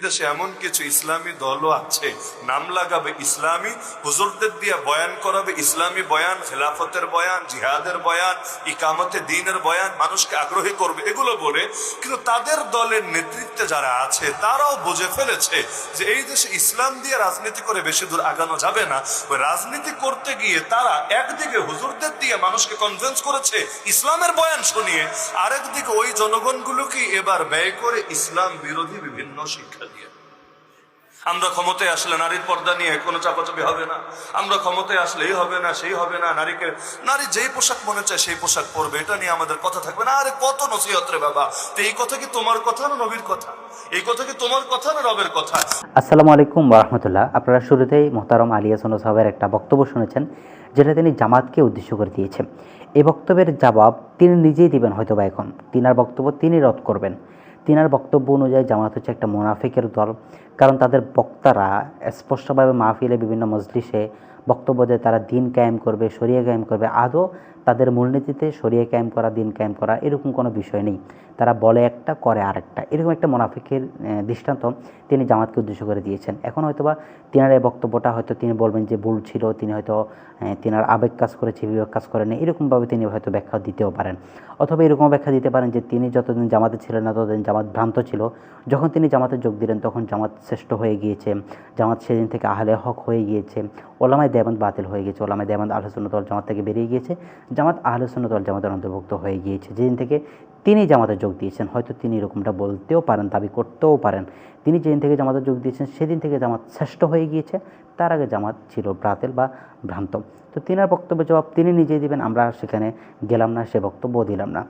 দেশে এমন কিছু ইসলামী দলও আছে, নাম লাগাবে ইসলামী, হুজুরদের দিয়ে বয়ান করাবে ইসলামী বয়ান, খেলাফতের বয়ান, জিহাদের বয়ান, ইকামতে দ্বীনের বয়ান, মানুষকে আগ্রহী করবে এগুলো বলে। কিন্তু তাদের দলের নেতৃত্বে যারা আছে তারাও বুঝে ফেলেছে যে এই দেশে ইসলাম দিয়ে রাজনীতি করে বেশি দূর আগানো যাবে না। ওই রাজনীতি করতে গিয়ে তারা একদিকে হুজুরদের দিয়ে মানুষকে কনভিন্স করেছে ইসলামের বয়ান শুনিয়ে, আরেকদিকে ওই জনগণগুলোকে এবার ব্যয় করে ইসলাম বিরোধী বিভিন্ন শিক্ষা দিয়ে। আমরা ক্ষমতায় আসলে নারীর পর্দা নিয়ে কোনো চাপাচাপি হবে না, আমরা ক্ষমতায় আসলে এই হবে না সেই হবে না, নারী যেই পোশাক মনে চায় সেই পোশাক পরবে, এটা নিয়ে আমাদের কথা থাকবে না। আরে কত নসিহত রে বাবা! তো এই কথা কি তোমার কথা না নবীর কথা? এই কথা কি তোমার কথা না রবের কথা? আসসালামু আলাইকুম ওয়া রাহমাতুল্লাহ। আপনারা শুরুতেই মোহতারম আলিয়া সুন্নাহ সাহাবের একটা বক্তব্য শুনেছেন, যেটা তিনি জামাতকে উদ্দেশ্য করে দিয়েছেন। এই বক্তব্যের জবাব তিনি নিজেই দিবেন হয়তো বা এখন। তিনার বক্তব্য তিনি রদ করবেন। তিনার বক্তব্য অনুযায়ী জামাত হচ্ছে একটা মুনাফিকের দল, কারণ তাদের বক্তারা স্পষ্টভাবে মাহফিলে বিভিন্ন মজলিসে বক্তব্য দেয় তারা দিন কায়েম করবে, শরিয়া কায়েম করবে। আদৌ তাদের মূলনীতিতে শরিয়া কায়েম করা, দিন কায়েম করা এরকম কোনো বিষয় নেই। তারা বলে একটা, করে আরেকটা, এরকম একটা মুনাফিকের দৃষ্টান্ত তিনি জামাতকে উদ্দেশ্য করে দিয়েছেন। এখন হয়তোবা তিনার এই বক্তব্যটা হয়তো তিনি বলবেন যে ভুল ছিল, তিনি হয়তো তিনার আবেগ কাজ করেছে, বিবেক কাজ করেন, এরকমভাবে তিনি হয়তো ব্যাখ্যা দিতেও পারেন। অথবা এরকম ব্যাখ্যা দিতে পারেন যে তিনি যতদিন জামাতে ছিলেন না ততদিন জামাত ভ্রান্ত ছিল, যখন তিনি জামাতে যোগ দিলেন তখন জামাত শ্রেষ্ঠ হয়ে গিয়েছে, জামাত সেদিন থেকে আহলে হক হয়ে গিয়েছে, ওলামায়ে দেওবন্দ বাতিল হয়ে গিয়েছে, ওলামায়ে দেওবন্দ আহলে সুন্নাত ওয়াল জামাত থেকে বেরিয়ে গিয়েছে, জামাত আহলে সুন্নাত ওয়াল জামাতের অন্তর্ভুক্ত হয়ে গিয়েছে যেদিন থেকে তিনি জামাতে যোগ দিয়েছেন। হয়তো তিনি এরকমটা বলতেও পারেন, দাবি করতেও পারেন। তিনি যেদিন থেকে জামাতে যোগ দিয়েছেন সেদিন থেকে জামাত শ্রেষ্ঠ হয়ে গিয়েছে, তার আগে জামাত ছিল বাতিল বা ভ্রান্ত। তো তিনার বক্তব্যের জবাব তিনি নিজেই দিবেন, আমরা সেখানে গেলাম না, সে বক্তব্যও দিলাম না।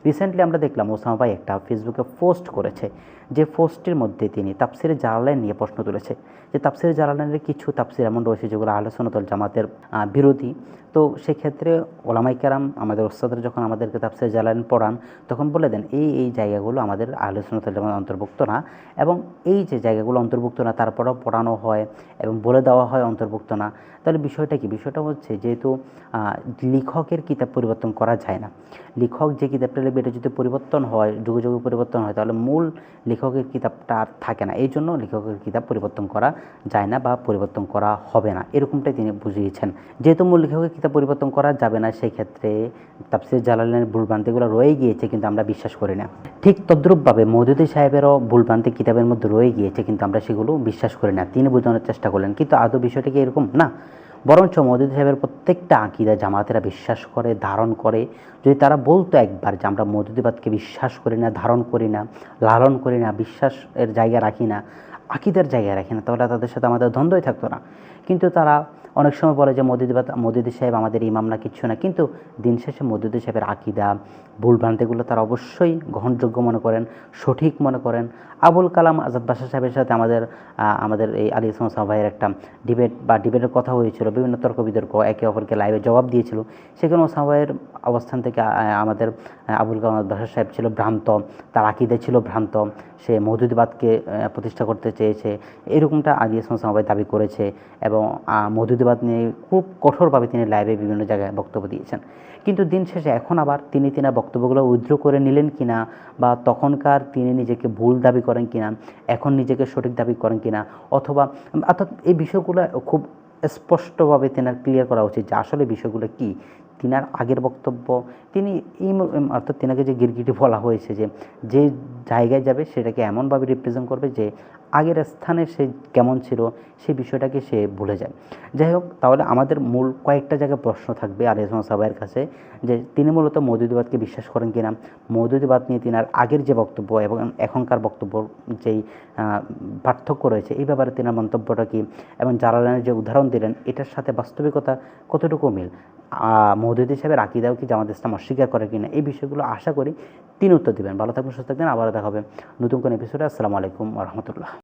রিসেন্টলি আমরা দেখলাম ওসামা ভাই একটা ফেসবুকে পোস্ট করেছে, যে পোস্টের মধ্যে তিনি তাফসিরে জালালাইন নিয়ে প্রশ্ন তুলেছে, যে তাফসিরে জালালাইনের কিছু তাফসির এমন রয়েছে যেগুলো আহলে সুন্নাত ওয়াল জামাতের বিরোধী। তো সেক্ষেত্রে ওলামায়ে কেরাম, আমাদের ওস্তাদরা যখন আমাদেরকে তাফসিরে জালালাইন পড়ান তখন বলে দেন এই জায়গাগুলো আমাদের আহলে সুন্নাত ওয়াল জামাতের অন্তর্ভুক্ত না, এবং এই যে জায়গাগুলো অন্তর্ভুক্ত না তারপরেও পড়ানো হয় এবং বলে দেওয়া হয় অন্তর্ভুক্ত না। তাহলে বিষয়টা কি? বিষয়টা হচ্ছে যেহেতু লেখকের কিতাব পরিবর্তন করা যায় না, লেখক যে কিতাবটা লিখবে এটা যদি পরিবর্তন হয়, যুগে যুগে পরিবর্তন হয়, তাহলে মূল লেখকের কিতাবটা আর থাকে না। এই জন্য লেখকের কিতাব পরিবর্তন করা যায় না বা পরিবর্তন করা হবে না, এরকমটাই তিনি বুঝিয়েছেন। যেহেতু মূল লেখকের কিতাব পরিবর্তন করা যাবে না, সেই ক্ষেত্রে তাফসির জালালাইনের ভুলভ্রান্তিগুলো রয়ে গিয়েছে, কিন্তু আমরা বিশ্বাস করি না। ঠিক তদ্রূপভাবে মওদুদী সাহেবেরও ভুলভ্রান্তি কিতাবের মধ্যে রয়ে গিয়েছে, কিন্তু আমরা সেগুলো বিশ্বাস করি না। তিনি বোঝানোর চেষ্টা করলেন, কিন্তু আদৌ বিষয়টা কি এরকম না। বরঞ্চ মওদুদী সাহেবের প্রত্যেকটা আকিদা জামাতেরা বিশ্বাস করে, ধারণ করে। যদি তারা বলতো একবার যে আমরা মওদুদীবাদকে বিশ্বাস করি না, ধারণ করি না, লালন করি না, বিশ্বাসের জায়গা রাখি না, আকিদার জায়গায় রাখি না, তাহলে তাদের সাথে আমাদের দ্বন্দ্বই থাকতো না। কিন্তু তারা অনেক সময় বলে যে মওদুদী সাহেব আমাদের ইমাম না, কিচ্ছু না। কিন্তু দিন শেষে মওদুদী সাহেবের আকিদা, ভুলভ্রান্তিগুলো তারা অবশ্যই গ্রহণযোগ্য মনে করেন, সঠিক মনে করেন। আবুল কালাম আজাদ বাশা সাহেবের সাথে আমাদের এই আলিয়া সুন্নাহ সাহাব ভাইয়ের একটা ডিবেটের কথা হয়েছিল, বিভিন্ন তর্ক বিতর্ক, একে অপরকে লাইভে জবাব দিয়েছিল। সেখানে ওসামা ভাইয়ের অবস্থান থেকে আমাদের আবুল কালাম আজাদ বাশা সাহেব ছিল ভ্রান্ত, তার আকিদা ছিল ভ্রান্ত, সে মওদুদীবাদকে প্রতিষ্ঠা করতে চেয়েছে, এরকমটা আলিয়া সুন্নাহ সাহাব ভাই দাবি করেছে। এবং মওদুদীবাদ নিয়ে খুব কঠোরভাবে তিনি লাইভে বিভিন্ন জায়গায় বক্তব্য দিয়েছেন। কিন্তু দিন শেষে এখন আবার তিনি বক্তব্যগুলো উইথড্র করে নিলেন কিনা, বা তখনকার তিনি নিজেকে ভুল দাবি করেন কিনা, এখন নিজেকে সঠিক দাবি করেন কিনা, অথবা অর্থাৎ এই বিষয়গুলো খুব স্পষ্টভাবে তেনার ক্লিয়ার করা উচিত যে আসলে বিষয়গুলো কী। তিনার আগের বক্তব্য তিনি অর্থাৎ তিনাকে যে গিরগিটি বলা হয়েছে, যে জায়গায় যাবে সেটাকে এমনভাবে রিপ্রেজেন্ট করবে যে আগের স্থানে সে কেমন ছিল সেই বিষয়টাকে সে ভুলে যায়। যাই হোক, তাহলে আমাদের মূল কয়েকটা জায়গায় প্রশ্ন থাকবে আলিয়া সুন্নাহ সাহাব ভাইয়ের কাছে, যে তিনি মূলত মওদুদীবাদকে বিশ্বাস করেন কিনা, মওদুদীবাদ নিয়ে তিনার আগের যে বক্তব্য এবং এখনকার বক্তব্য যেই পার্থক্য রয়েছে, এই ব্যাপারে তিনার মন্তব্যটা কী, এবং জালালাইনের যে উদাহরণ দিলেন এটার সাথে বাস্তবিকতা কতটুকু মিল, মওদুদী সাহেবের আকিদাও কি জামাত ইসলাম অস্বীকার করে কিনা, এই বিষয়গুলো আশা করি তিনি উত্তর দেবেন। ভালো থাকবেন, সুস্থ থাকবেন, আবারও দেখা হবে নতুন কোনো এপিসোডে। আসসালামু আলাইকুম ওয়া রাহমাতুল্লাহ।